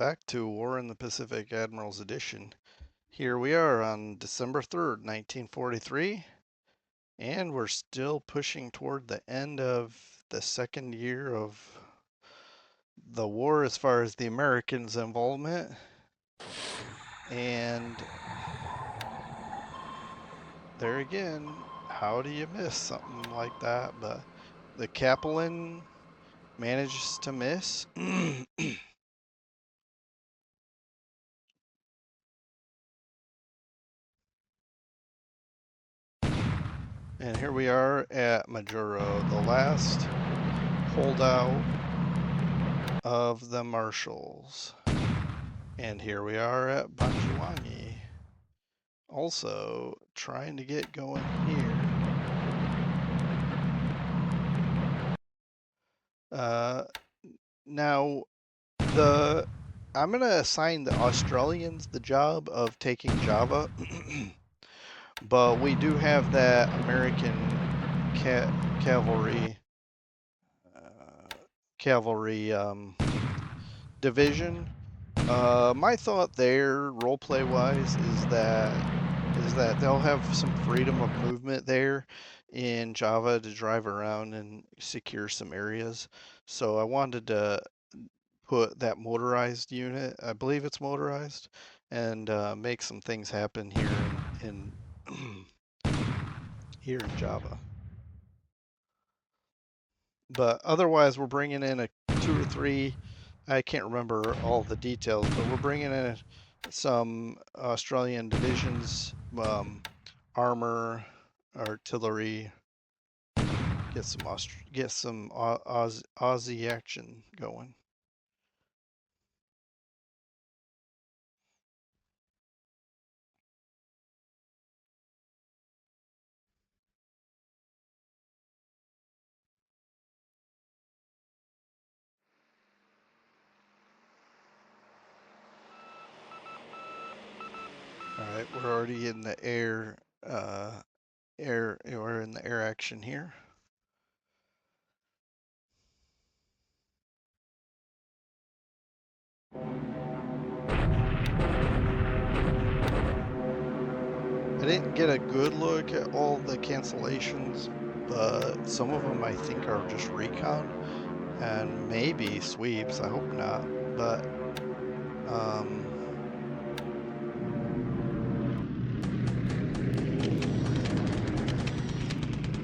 back to War in the Pacific Admirals Edition. Here we are on December 3rd, 1943, and we're still pushing toward the end of the second year of the war as far as the Americans' involvement. And there again, how do you miss something like that? But the Kaplan manages to miss. And here we are at Majuro, the last holdout of the Marshalls. And here we are at Banjuwangi, also trying to get going here. Now, I'm going to assign the Australians the job of taking Java, but we do have that American cavalry division. My thought there, roleplay wise, is that they'll have some freedom of movement there in Java to drive around and secure some areas. So I wanted to put that motorized unit, I believe it's motorized, and make some things happen here in here in Java. But otherwise, we're bringing in a 2 or 3. I can't remember all the details, but we're bringing in some Australian divisions, armor, artillery, get some Aussie action going. All right, we're already in the air. We're in the air action here. I didn't get a good look at all the cancellations, but some of them I think are just recon and maybe sweeps. I hope not, but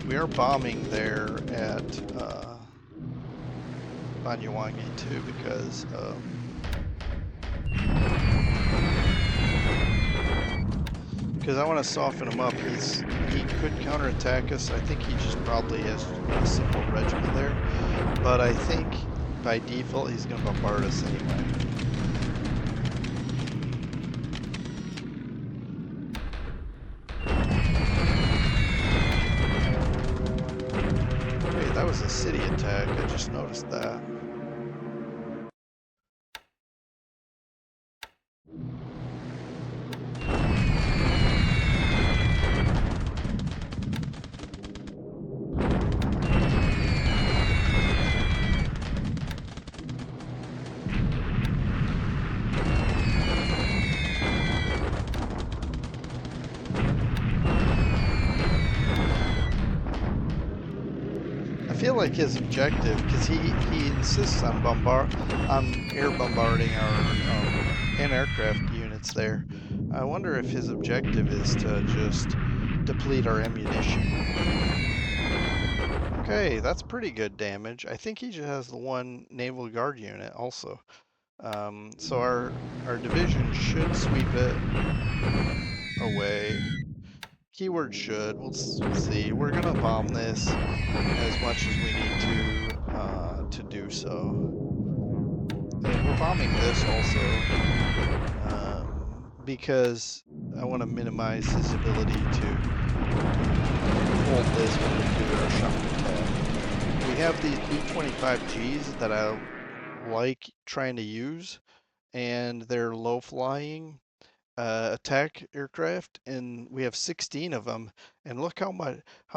we are bombing there at Banyuwangi too because I want to soften him up. He could counterattack us. I think he just probably has a simple regiment there, but I think by default he's going to bombard us anyway. Hey, that was a city attack. I just noticed that. I feel like his objective, because he insists on air bombarding our anti-aircraft units there. I wonder if his objective is to just deplete our ammunition. Okay, that's pretty good damage. I think he just has the one Naval Guard unit also. So our division should sweep it away. Keyword should. We'll see. We're gonna bomb this as much as we need to do so. And we're bombing this also because I want to minimize his ability to hold this when we do our shock attack. We have these B-25Gs that I like trying to use, and they're low flying attack aircraft, and we have 16 of them, and look how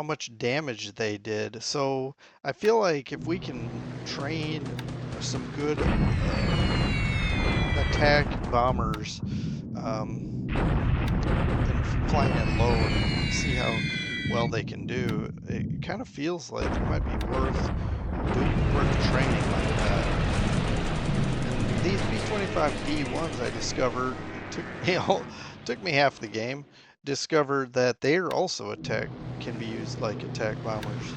much damage they did. So I feel like if we can train some good attack bombers and flying it low and see how well they can do. It kind of feels like it might be worth training like that. And these B-25D1s I discovered, took me half the game, discovered that they are also can be used like attack bombers.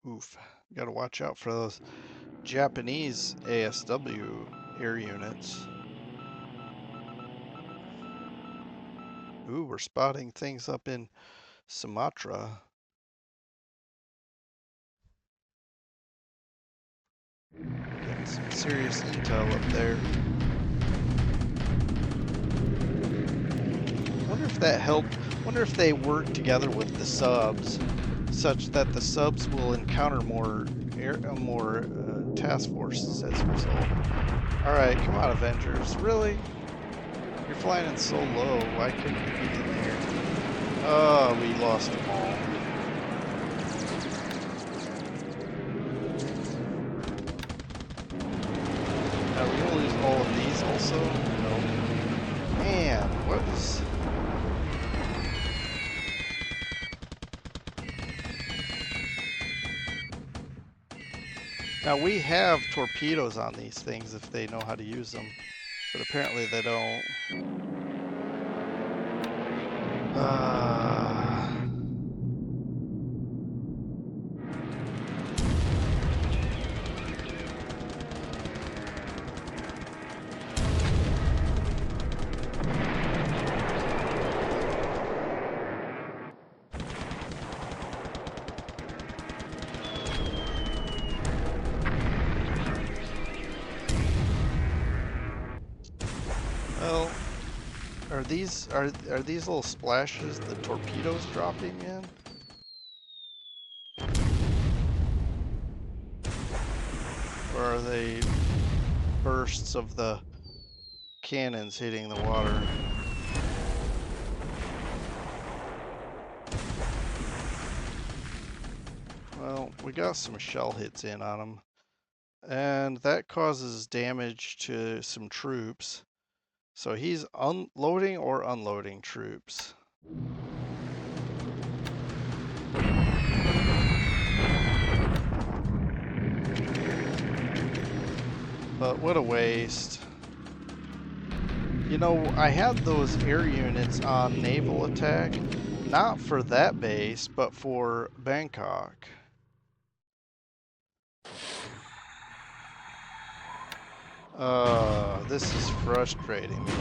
Oof, gotta watch out for those Japanese ASW air units. Ooh, we're spotting things up in Sumatra. Getting some serious intel up there. Wonder if that helped. Wonder if they work together with the subs, such that the subs will encounter more task forces as a result. All right, come on, Avengers. Really? You're flying in so low. Why couldn't you get in there? Oh, we lost them all. Are we gonna lose all of these also? No. Man, what is... Now we have torpedoes on these things if they know how to use them, but apparently they don't. Well, are these little splashes the torpedoes dropping in? Or are they bursts of the cannons hitting the water? Well, we got some shell hits in on them, and that causes damage to some troops. So he's unloading or unloading troops. But what a waste. You know, I had those air units on naval attack, not for that base, but for Bangkok. This is frustrating me.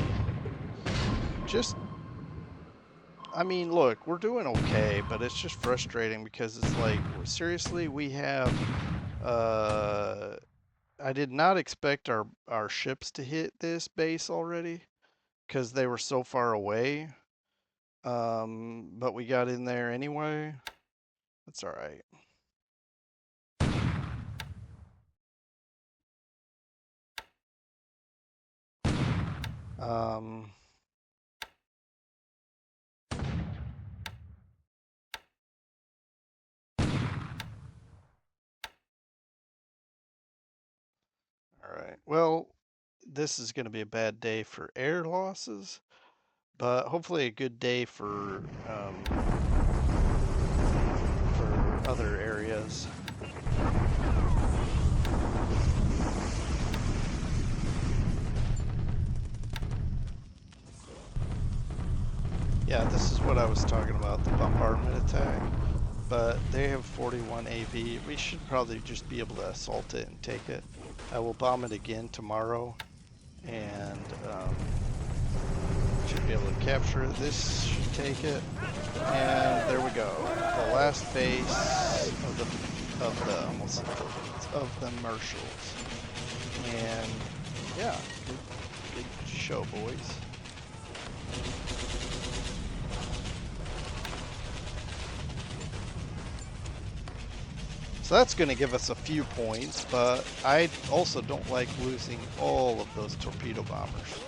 I mean, look, we're doing okay, but it's just frustrating because it's like, seriously, we have, I did not expect our ships to hit this base already because they were so far away. But we got in there anyway. That's all right. All right. Well, this is going to be a bad day for air losses, but hopefully a good day for other areas. Yeah, this is what I was talking about, the bombardment attack. But they have 41 AV. We should probably just be able to assault it and take it. I will bomb it again tomorrow, and should be able to capture it. This should take it, and there we go. The last base of the Marshals. And yeah, good show, boys. So that's going to give us a few points, but I also don't like losing all of those torpedo bombers.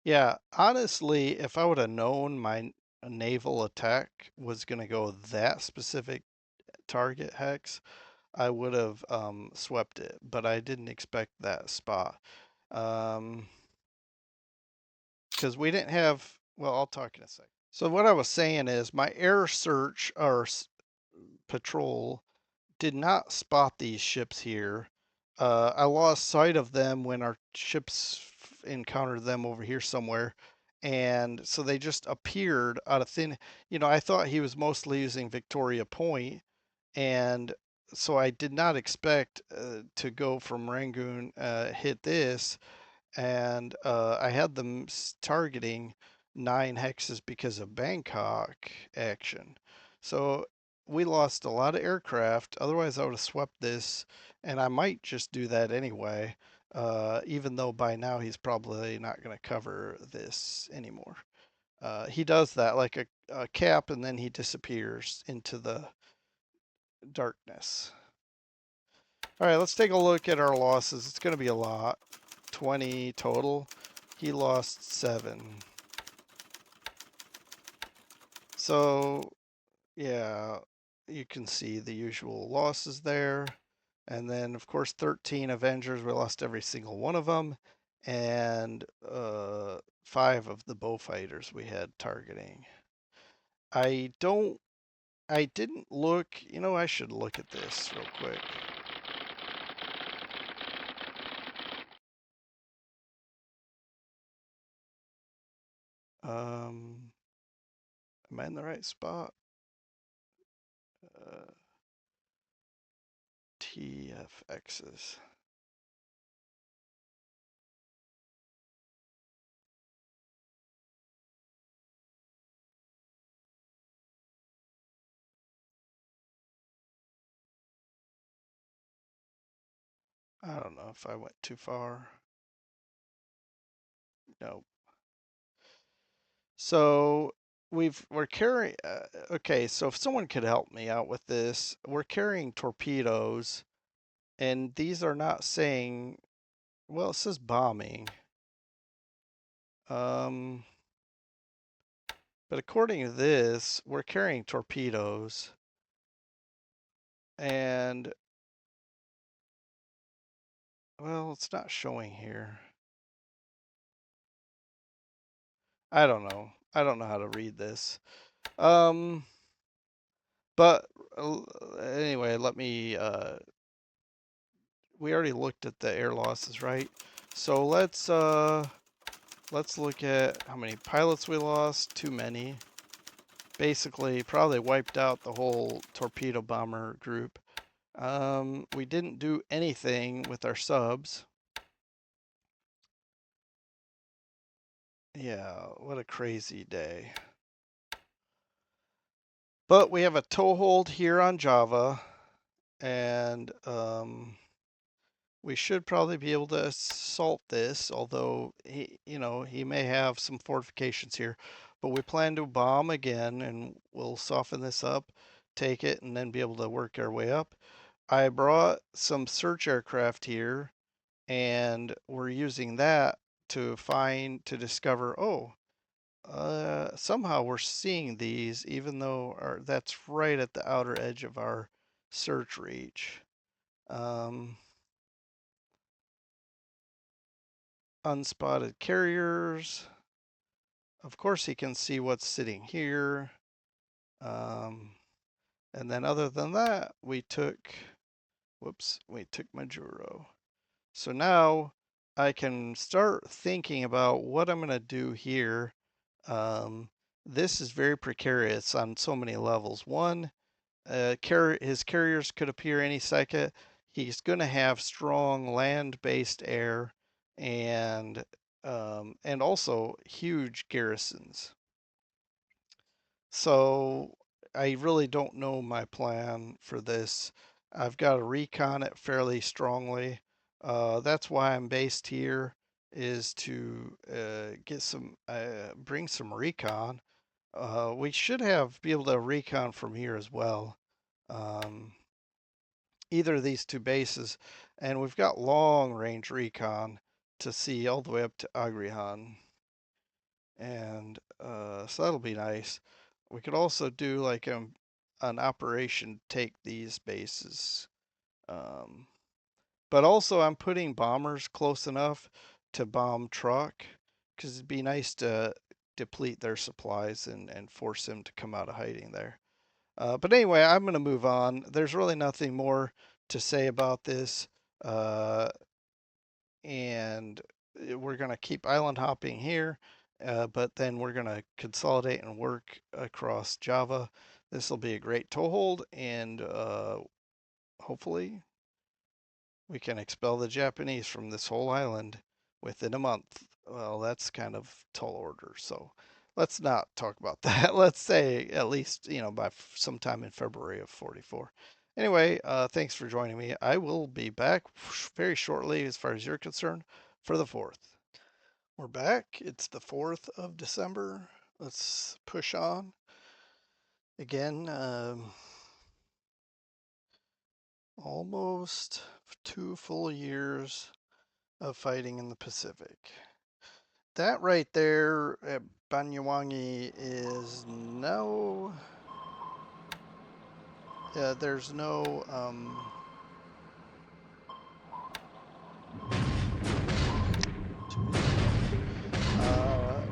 Yeah, honestly, if I would have known my naval attack was going to go that specific target hex, I would have swept it, but I didn't expect that spot. Because we didn't have, well, I'll talk in a sec. So what I was saying is my air search or patrol did not spot these ships here. I lost sight of them when our ships encountered them over here somewhere. And so they just appeared out of thin. I thought he was mostly using Victoria Point, and so I did not expect to go from Rangoon, hit this, and I had them targeting 9 hexes because of Bangkok action. So we lost a lot of aircraft. Otherwise, I would have swept this, and I might just do that anyway. Even though by now he's probably not going to cover this anymore. He does that like a cap, and then he disappears into the darkness. All right, let's take a look at our losses. It's going to be a lot. 20 total. He lost 7. So, yeah, you can see the usual losses there. And then, of course, 13 Avengers. We lost every single one of them. And 5 of the Bowfighters we had targeting. I don't, I didn't look, I should look at this real quick. Am I in the right spot? Uh, TFXs. I don't know if I went too far. No. So we're carrying. Okay, so if someone could help me out with this, we're carrying torpedoes, and these are not saying. Well, it says bombing. Um, but according to this, we're carrying torpedoes, and well, it's not showing here. I don't know. I don't know how to read this. Um, but anyway, let me. We already looked at the air losses, right? So let's look at how many pilots we lost. Too many. Basically, probably wiped out the whole torpedo bomber group. We didn't do anything with our subs. Yeah, what a crazy day. But we have a toehold here on Java, and we should probably be able to assault this, although he may have some fortifications here. But we plan to bomb again, and we'll soften this up, take it, and then be able to work our way up. I brought some search aircraft here, and we're using that to discover, oh, somehow we're seeing these, even though that's right at the outer edge of our search reach. Unspotted carriers. Of course, he can see what's sitting here. And then other than that, we took Majuro. So now I can start thinking about what I'm going to do here. This is very precarious on so many levels. One, his carriers could appear any second. He's going to have strong land-based air, and and also huge garrisons. So I really don't know my plan for this. I've got to recon it fairly strongly. That's why I'm based here, is to bring some recon. We should be able to recon from here as well. Um, Either of these two bases, and we've got long range recon to see all the way up to Agrihan, and so that'll be nice. We could also do like an operation take these bases, um, but also I'm putting bombers close enough to bomb truck, because it'd be nice to deplete their supplies and force them to come out of hiding there. But anyway, I'm going to move on. There's really nothing more to say about this. Uh, and we're going to keep island hopping here, but then we're going to consolidate and work across Java. This will be a great toehold, and hopefully we can expel the Japanese from this whole island within a month. Well, that's kind of tall order, so let's not talk about that. Let's say at least, by sometime in February of 44. Anyway, thanks for joining me. I will be back very shortly, as far as you're concerned, for the 4th. We're back. It's the 4th of December. Let's push on. Again, almost 2 full years of fighting in the Pacific. That right there at Banyuwangi is there's no,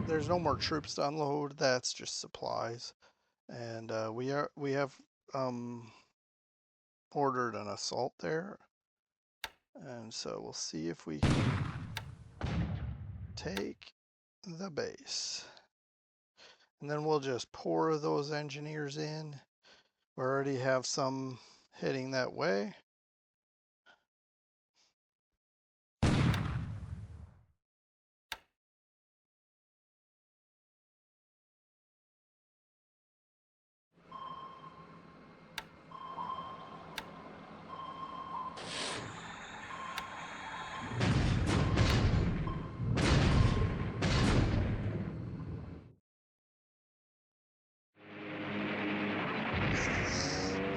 there's no more troops to unload. That's just supplies. And we have ordered an assault there. And so we'll see if we can take the base. And then we'll just pour those engineers in. We already have some heading that way.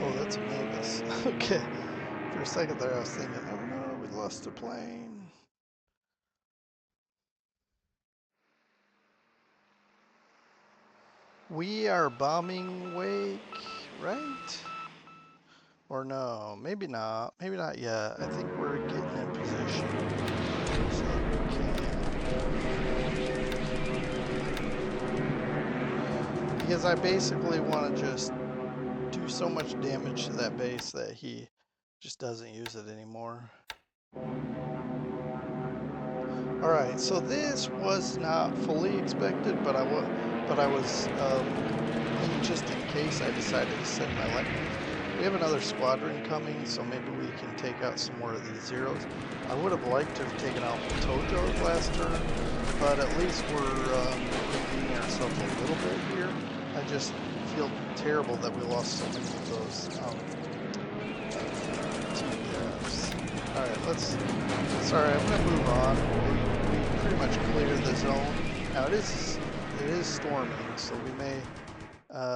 Oh, that's a Mavis. Okay. For a second there, I was thinking, oh no, we lost a plane. We are bombing Wake, right? Or no, maybe not. Maybe not yet. I think we're getting in position so that we can. Because I basically want to just do so much damage to that base that he just doesn't use it anymore. All right, so this was not fully expected, but I was just in case, I decided to send my lightning. We have another squadron coming, so maybe we can take out some more of these zeros. I would have liked to have taken out Tojo's last turn, but at least we're redeeming ourselves a little bit here. I just feel terrible that we lost so many of those TPFs. Alright, sorry, I'm going to move on. We pretty much cleared the zone. Now it is storming, so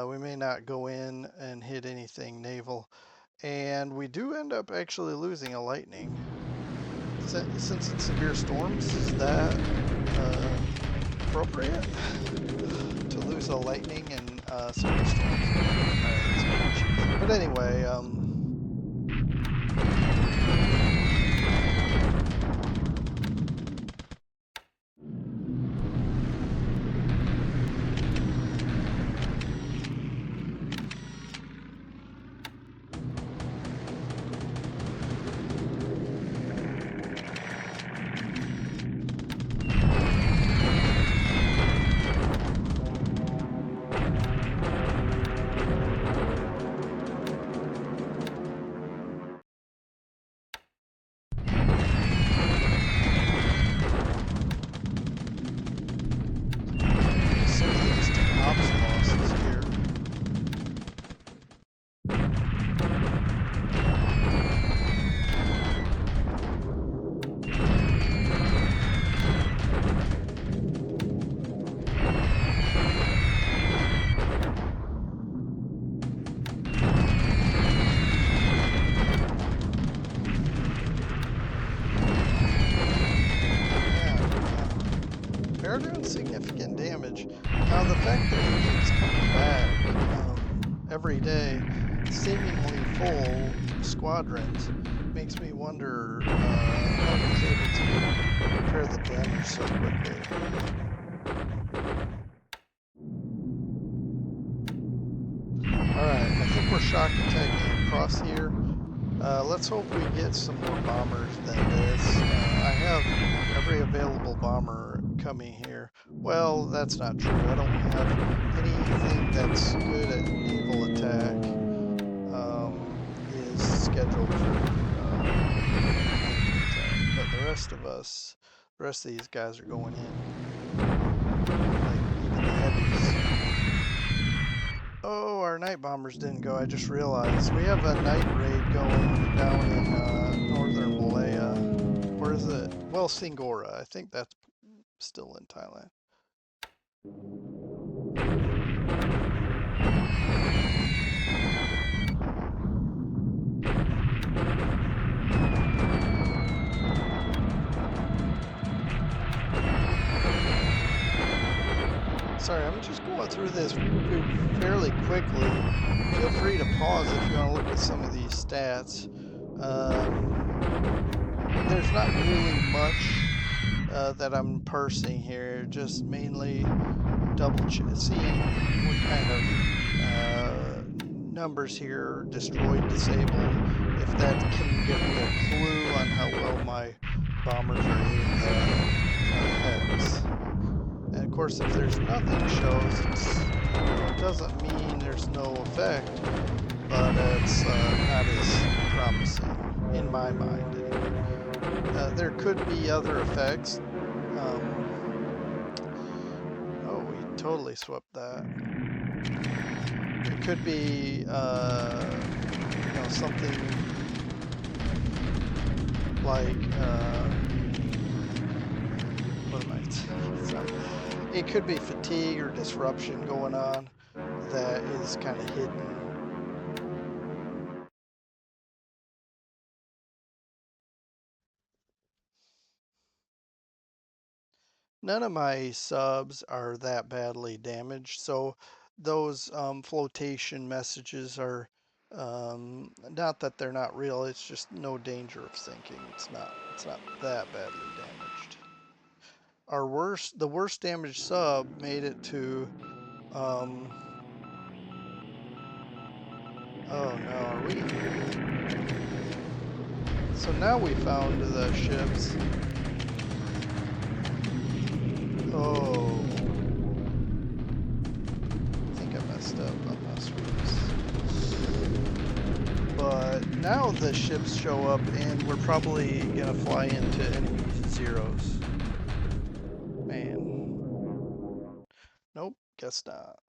we may not go in and hit anything naval. And we do end up actually losing a lightning. Since it's severe storms, is that appropriate? To lose a lightning in severe storms? Alright, but anyway, are doing significant damage. Now the fact that he keeps coming back every day, seemingly full squadrons, makes me wonder how he's able to repair the damage so quickly. Alright, I think we're shock attacking across here. Let's hope we get some more bombers than this. I have every available bomber coming here. Well, that's not true. I don't have anything that's good at naval attack is scheduled for naval attack. But the rest of these guys are going in. Like even the heavies. Oh, our night bombers didn't go. I just realized we have a night raid going down in northern Malaya. Where is it? Well, Singora. I think that's still in Thailand. Sorry, I'm just going through this fairly quickly. Feel free to pause if you want to look at some of these stats. There's not really much that I'm parsing here, just mainly seeing what kind of numbers here, destroyed, disabled, if that can give me a clue on how well my bombers are hitting the heads. And of course, if there's nothing shows, it doesn't mean there's no effect, but it's not as promising, in my mind anyway. There could be other effects. Oh, we totally swept that. It could be, something like, what am I? Sorry. It could be fatigue or disruption going on that is kind of hidden. None of my subs are that badly damaged, so those flotation messages are not that they're not real. It's just no danger of sinking. It's not that badly damaged. The worst damaged sub made it to. Oh no, are we? So now we found the ships. Oh. I think I messed up on my sweeps. But now the ships show up and we're probably gonna fly into enemy zeros. Man. Nope, guess not.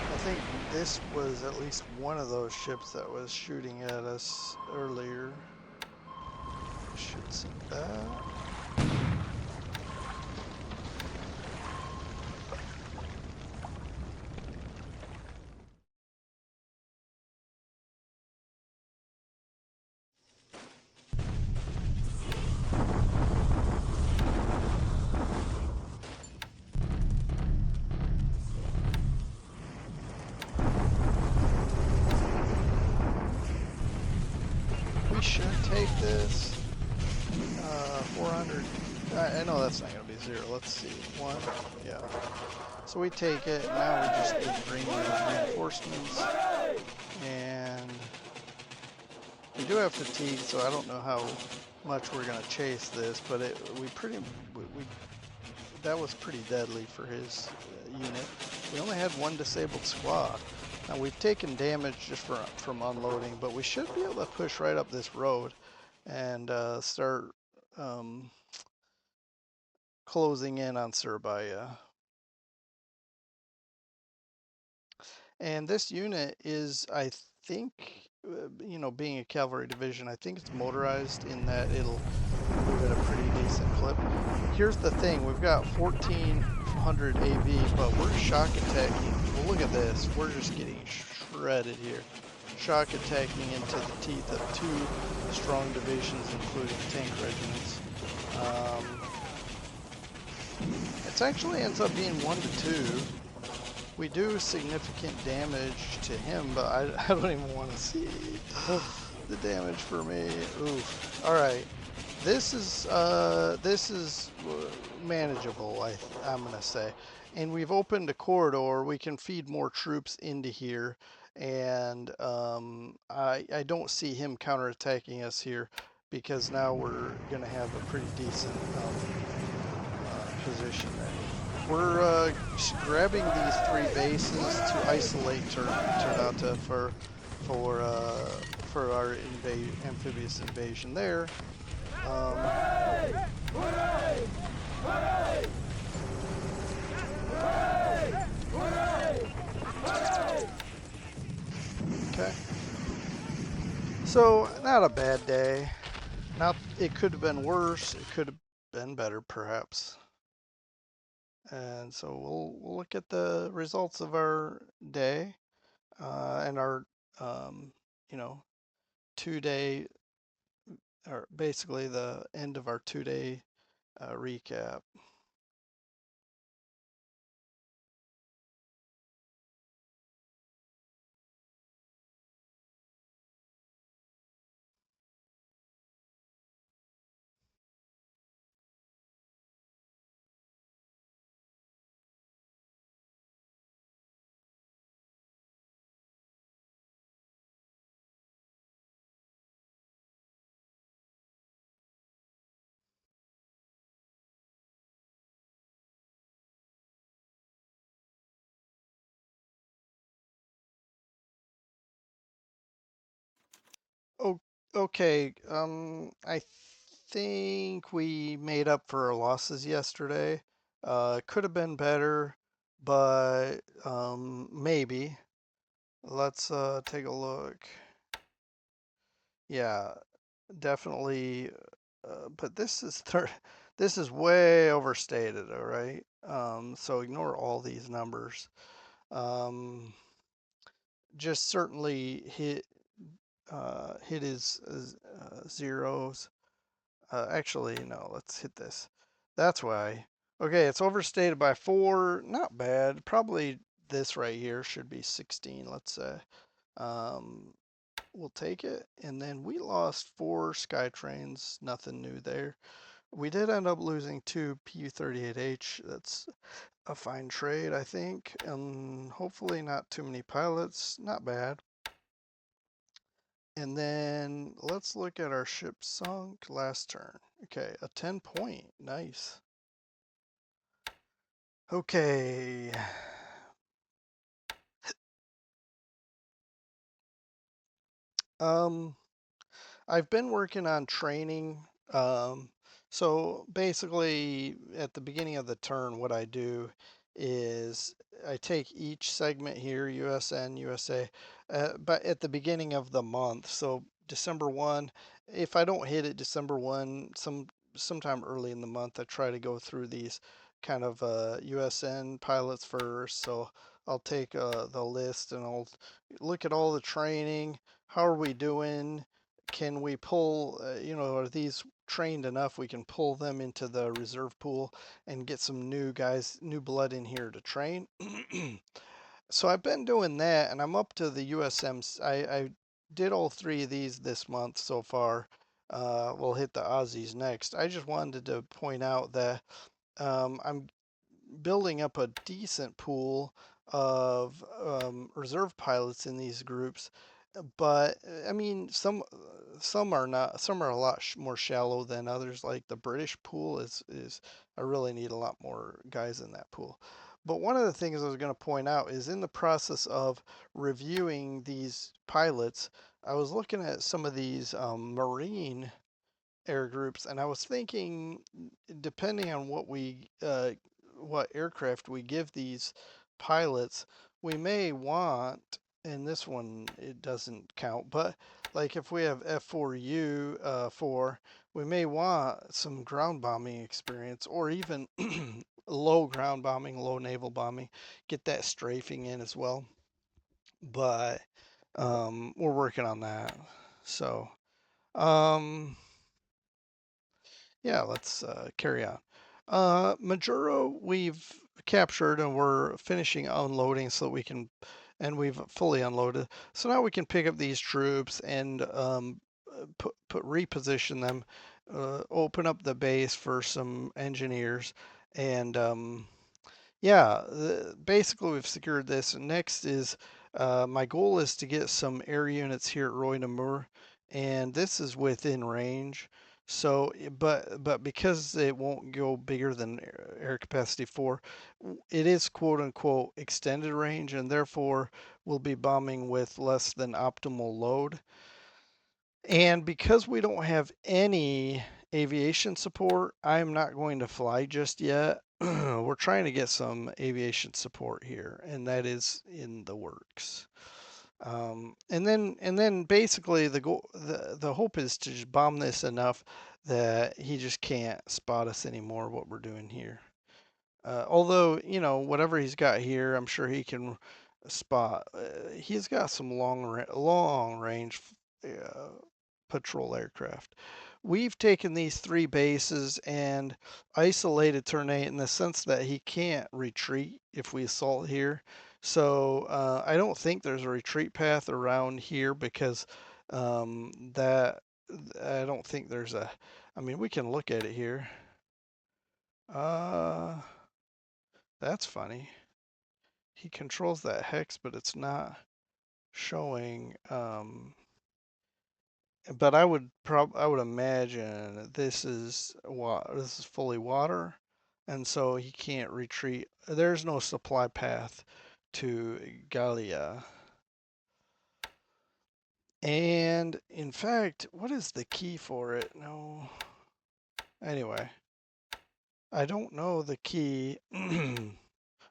I think this was at least one of those ships that was shooting at us earlier. Should sink that. We should take this. 400. I know that's not going to be zero. Let's see. One. Yeah. So we take it. Now we just need to bring in reinforcements. And we do have fatigue, so I don't know how much we're going to chase this, but that was pretty deadly for his unit. We only had one disabled squad. Now we've taken damage just from unloading, but we should be able to push right up this road and start closing in on Surabaya. And this unit is, I think, being a cavalry division, I think it's motorized in that it'll move at a pretty decent clip. Here's the thing, we've got 14 100 AV, but we're shock attacking. Well, look at this. We're just getting shredded here. Shock attacking into the teeth of two strong divisions, including tank regiments. It actually ends up being 1-2. We do significant damage to him, but I don't even want to see the damage for me. Oof. All right. This is manageable, I'm gonna say, and we've opened a corridor. We can feed more troops into here, and I don't see him counterattacking us here because now we're gonna have a pretty decent position there. We're grabbing these 3 bases to isolate Ternate for our amphibious invasion there. Okay. So, not a bad day. Not, it could have been worse. It could have been better, perhaps. And so we'll look at the results of our day and our, you know, 2-day, or basically the end of our 2-day recap. Oh, okay. I think we made up for our losses yesterday. Could have been better, but maybe. Let's take a look. Yeah, definitely. But this is this is way overstated. All right. So ignore all these numbers. Um, just certainly hit his zeros. Actually, no, let's hit this. That's why. Okay, it's overstated by 4. Not bad. Probably this right here should be 16, let's say. Um, we'll take it. And then we lost 4 Skytrains. Nothing new there. We did end up losing 2 Pu-38H. That's a fine trade, I think. And hopefully not too many pilots. Not bad. And then let's look at our ship sunk last turn. Okay, a 10 point. Nice. Okay. Um, I've been working on training. Um, so basically, at the beginning of the turn, what I do is I take each segment here, USN, USA, but at the beginning of the month. So December 1, if I don't hit it December 1, sometime early in the month, I try to go through these kind of USN pilots first. So I'll take the list and I'll look at all the training. How are we doing? Can we pull, are these trained enough we can pull them into the reserve pool and get some new guys, new blood in here to train? So I've been doing that, and I'm up to the USMs. I did all 3 of these this month so far. We'll hit the Aussies next. I just wanted to point out that I'm building up a decent pool of reserve pilots in these groups, but I mean some are not, some are a lot more shallow than others. Like the British pool is I really need a lot more guys in that pool. But one of the things I was going to point out is in the process of reviewing these pilots, I was looking at some of these Marine air groups, and I was thinking, depending on what aircraft we give these pilots, we may want, and this one it doesn't count, but like if we have F4U 4, we may want some ground bombing experience, or even low ground bombing, low naval bombing. Get that strafing in as well. But we're working on that. So um, yeah, let's carry on. Majuro, we've captured and we're finishing unloading so that we can, and we've fully unloaded. So now we can pick up these troops and reposition them, open up the base for some engineers, and yeah, basically we've secured this. Next is my goal is to get some air units here at Roy Namur, and this is within range. So, but because it won't go bigger than air capacity 4, it is quote unquote extended range, and therefore we'll be bombing with less than optimal load. And because we don't have any aviation support, I'm not going to fly just yet. We're trying to get some aviation support here, and that is in the works. And then basically the hope is to just bomb this enough that he just can't spot us anymore. What we're doing here. Although, whatever he's got here, I'm sure he can spot. He's got some long range uh, patrol aircraft. We've taken these three bases and isolated Ternate in the sense that he can't retreat if we assault here. So I don't think there's a retreat path around here because that I don't think there's a. I mean, we can look at it here. Uh, that's funny. He controls that hex, but it's not showing. But I would imagine this is fully water, and so he can't retreat. There's no supply path to Gallia. And in fact, what is the key for it? No. Anyway, I don't know the key.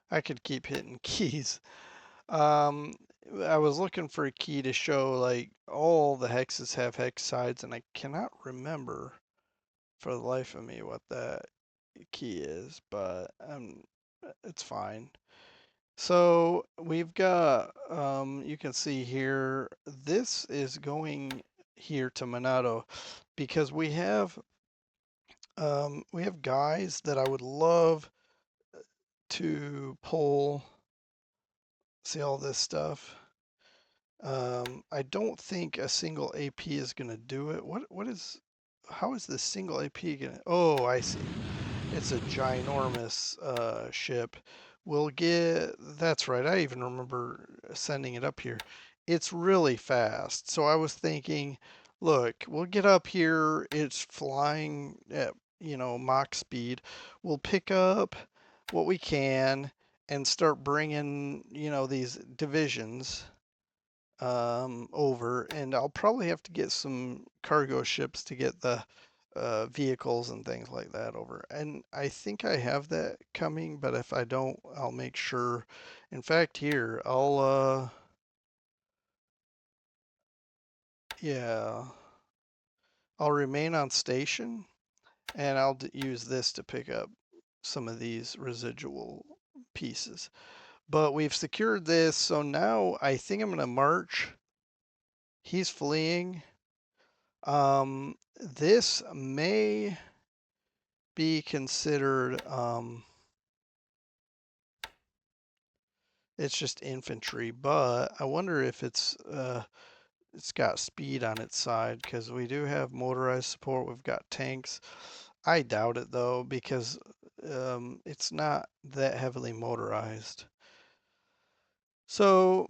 I could keep hitting keys. Um, I was looking for a key to show like all the hexes have hex sides, and I cannot remember for the life of me what that key is, but it's fine. So we've got, you can see here, this is going here to Monado because we have guys that I would love to pull. See all this stuff. I don't think a single AP is going to do it. How is this single AP going to, oh, I see. It's a ginormous ship. That's right, I even remember sending it up here. It's really fast. So I was thinking, look, we'll get up here. It's flying at, Mach speed. We'll pick up what we can and start bringing, these divisions over, and I'll probably have to get some cargo ships to get the vehicles and things like that over. And I think I have that coming, but if I don't, I'll make sure. In fact, here, yeah, I'll remain on station, and I'll use this to pick up some of these residual pieces. But we've secured this, so now I think I'm going to march. He's fleeing. This may be considered, it's just infantry, but I wonder if it's got speed on its side because we do have motorized support. We've got tanks. I doubt it though because it's not that heavily motorized. So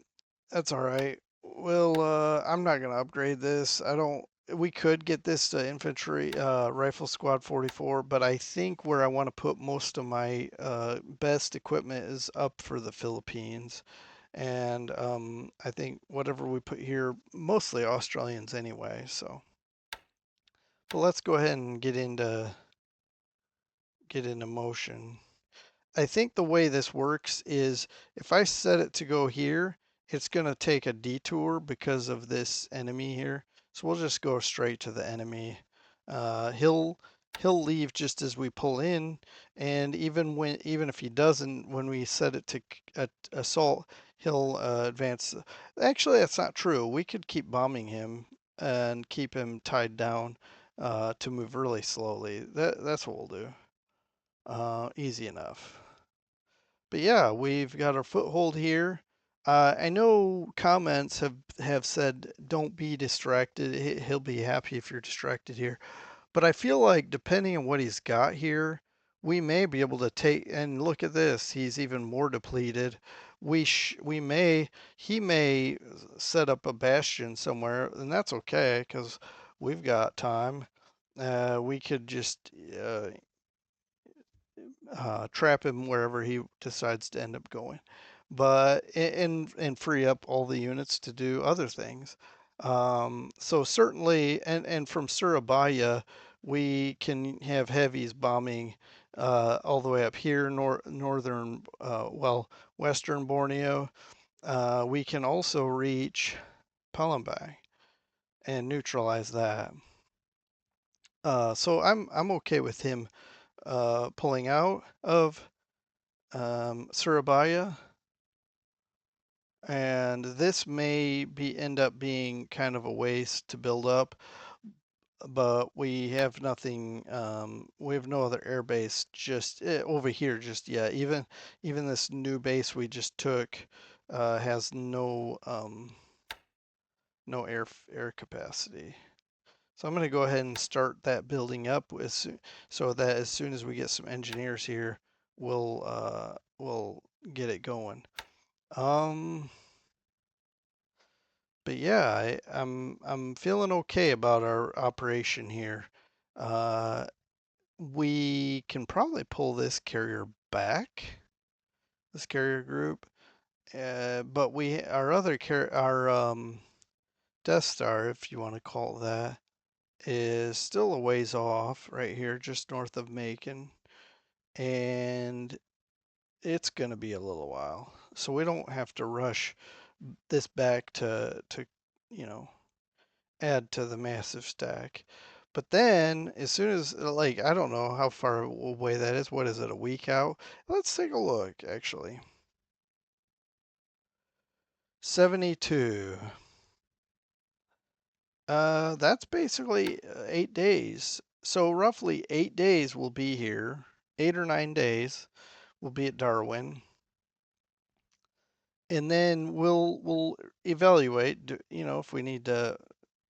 that's all right. Well, I'm not gonna upgrade this. I don't. We could get this to infantry, rifle squad 44, but I think where I want to put most of my best equipment is up for the Philippines, and I think whatever we put here, mostly Australians anyway. So, but let's go ahead and get into motion. I think the way this works is if I set it to go here, it's going to take a detour because of this enemy here. So we'll just go straight to the enemy. He'll leave just as we pull in, and even if he doesn't, when we set it to assault, he'll advance. Actually, that's not true. We could keep bombing him and keep him tied down to move really slowly. That's what we'll do. Easy enough. But yeah, we've got our foothold here. I know comments have said don't be distracted. He'll be happy if you're distracted here. But I feel like depending on what he's got here, we may be able to take and look at this. He's even more depleted. We may he may set up a bastion somewhere, and that's okay because we've got time. We could just trap him wherever he decides to end up going, but and free up all the units to do other things. So certainly, and from Surabaya, we can have heavies bombing all the way up here, northern, western Borneo. We can also reach Palembang and neutralize that. So I'm okay with him pulling out of Surabaya, and this may be end up being kind of a waste to build up, but we have nothing. We have no other air base just over here just yet. Even this new base we just took has no air capacity. So I'm going to go ahead and start that building up so that as soon as we get some engineers here, we'll get it going. But yeah, I'm feeling okay about our operation here. Uh, we can probably pull this carrier back, this carrier group. But our other our Death Star, if you want to call it that, is still a ways off right here, just north of Macon, and it's gonna be a little while. So we don't have to rush this back to you know add to the massive stack. But then, as soon as, like, I don't know how far away that is. What is it, a week out? Let's take a look, actually. 72. That's basically 8 days. So roughly 8 days we'll be here. 8 or 9 days we'll be at Darwin. And then we'll evaluate, if we need to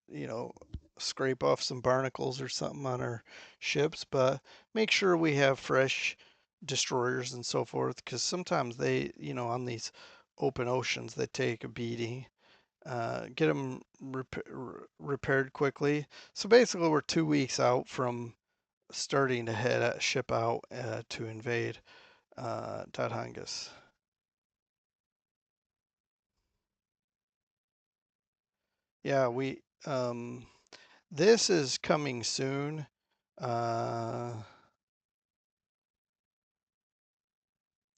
you know, scrape off some barnacles or something on our ships, but make sure we have fresh destroyers and so forth, because sometimes they, on these open oceans, they take a beating. Get them repaired quickly. So basically, we're 2 weeks out from starting to ship out to invade Tatangas. Yeah, this is coming soon. Uh,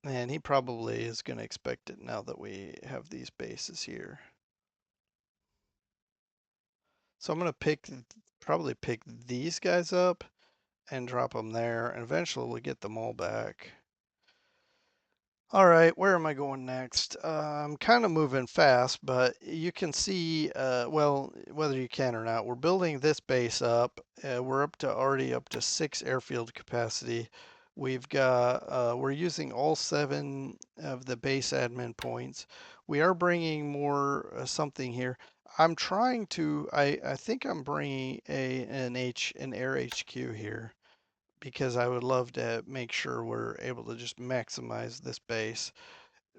And he probably is going to expect it now that we have these bases here. So I'm going to probably pick these guys up and drop them there, and eventually we'll get them all back. All right, where am I going next? I'm kind of moving fast, but you can see, well, whether you can or not, we're building this base up. We're already up to 6 airfield capacity. We're using all 7 of the base admin points. We are bringing more something here. I think I'm bringing an air HQ here because I would love to make sure we're able to just maximize this base.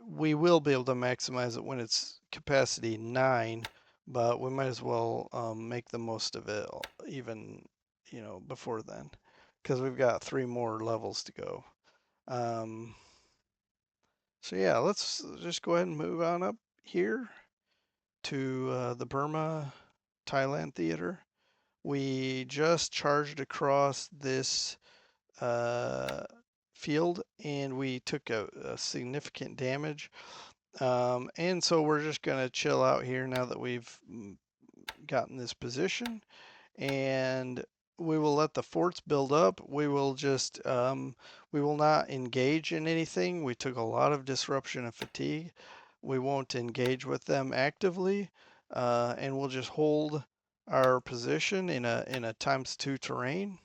We will be able to maximize it when it's capacity 9, but we might as well make the most of it even, before then, because we've got 3 more levels to go. Um, so yeah, let's just go ahead and move on up here to the Burma Thailand theater. We just charged across this uh, field and we took a significant damage. And so we're just going to chill out here now that we've gotten this position, and we will let the forts build up. We will not engage in anything. We took a lot of disruption and fatigue. We won't engage with them actively, and we'll just hold our position in a times two terrain,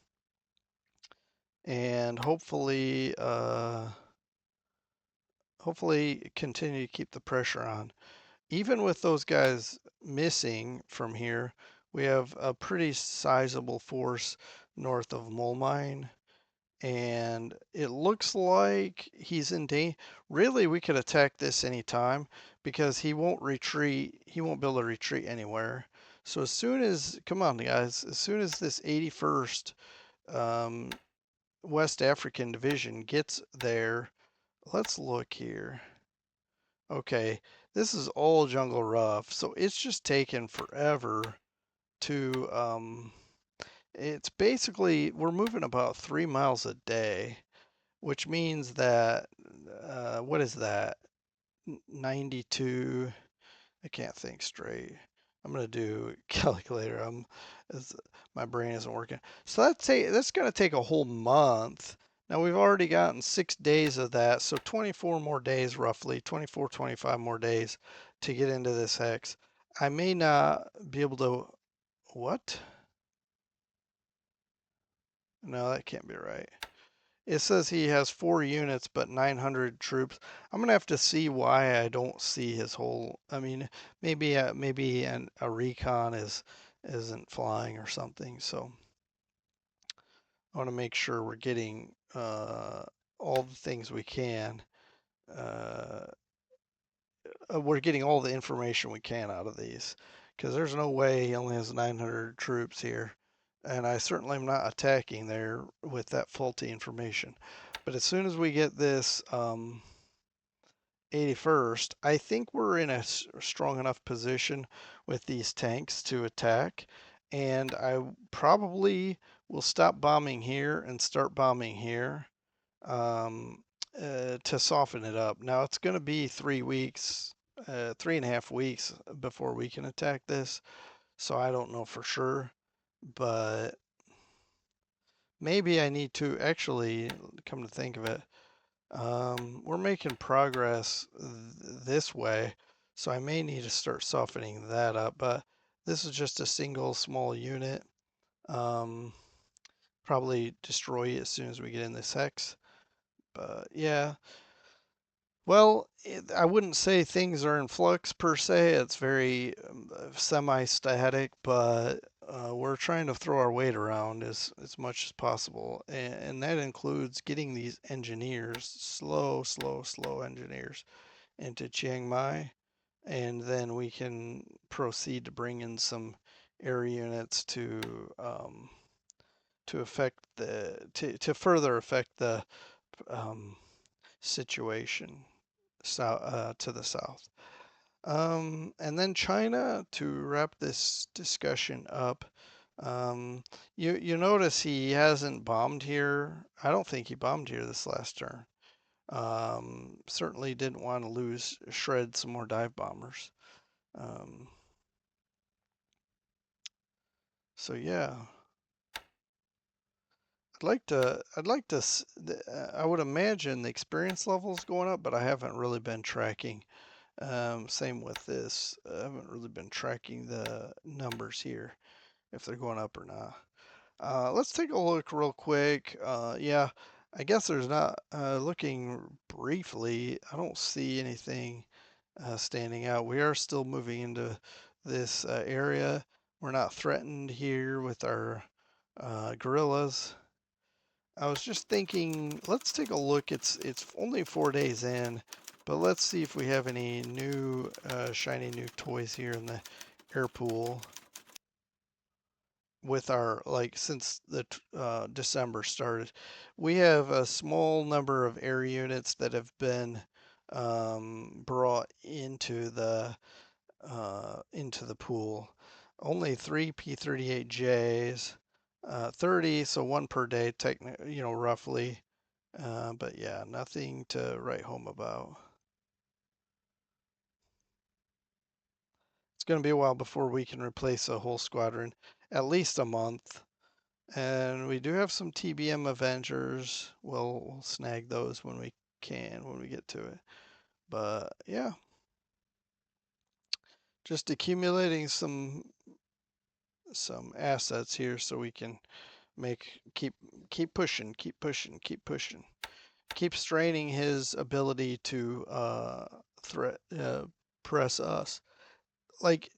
and hopefully continue to keep the pressure on. Even with those guys missing from here, we have a pretty sizable force north of Molmine, and it looks like he's in danger. Really, we could attack this anytime because he won't retreat. He won't be able to retreat anywhere. So as soon as, come on, guys, as soon as this 81st um, West African Division gets there, let's look here. Okay, this is all jungle rough, so it's just taken forever to, it's basically, we're moving about 3 miles a day, which means that, what is that? 92, I can't think straight. I'm gonna do calculator. As my brain isn't working. So that's gonna take a whole month. Now we've already gotten 6 days of that, so 24 more days roughly, 24, 25 more days to get into this hex. I may not be able to, what? No, that can't be right. It says he has 4 units but 900 troops. I'm gonna have to see why I don't see his whole. I mean, maybe a recon isn't flying or something. So I want to make sure we're getting all the things we can. Uh, we're getting all the information we can out of these because there's no way he only has 900 troops here. And I certainly am not attacking there with that faulty information. But as soon as we get this 81st, I think we're in a strong enough position with these tanks to attack. And I probably will stop bombing here and start bombing here um, to soften it up. Now it's going to be 3 weeks, 3.5 weeks before we can attack this. So I don't know for sure, but maybe I need to actually, come to think of it, we're making progress this way, so I may need to start softening that up, but this is just a single small unit. Um, Probably destroy it as soon as we get in this hex. But yeah, well, I wouldn't say things are in flux per se. It's very semi-static, but we're trying to throw our weight around as much as possible, and that includes getting these engineers, slow engineers, into Chiang Mai, and then we can proceed to bring in some air units to affect to further affect the um, situation to the south. And then China, to wrap this discussion up. Um, you notice he hasn't bombed here. I don't think he bombed here this last turn. Certainly didn't want to shred some more dive bombers. Um, so yeah, I'd like to, I would imagine the experience level is going up, but I haven't really been tracking. Same with this. I haven't really been tracking the numbers here, if they're going up or not. Let's take a look real quick. Yeah, I guess there's not, looking briefly, I don't see anything standing out. We are still moving into this area. We're not threatened here with our guerrillas. I was just thinking, let's take a look. It's only 4 days in, but let's see if we have any new shiny new toys here in the air pool with our, like, since the December started. We have a small number of air units that have been brought into the pool. Only three P-38Js, 30, so one per day, roughly. But yeah, nothing to write home about. It's going to be a while before we can replace a whole squadron, at least a month. And we do have some TBM Avengers. We'll snag those when we can, when we get to it. But yeah, just accumulating some assets here so we can keep pushing, keep pushing, keep pushing. Keep straining his ability to threat press us. Like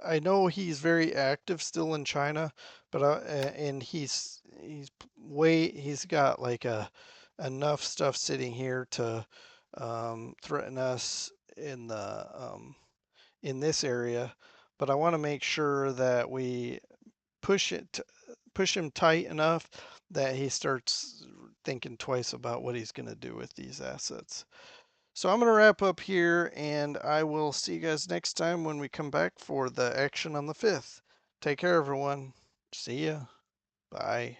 I know he's very active still in China, but and he's got like enough stuff sitting here to threaten us in this area. But I want to make sure that we push it push him tight enough that he starts thinking twice about what he's going to do with these assets. So I'm going to wrap up here, and I will see you guys next time when we come back for the action on the 5th. Take care, everyone. See ya. Bye.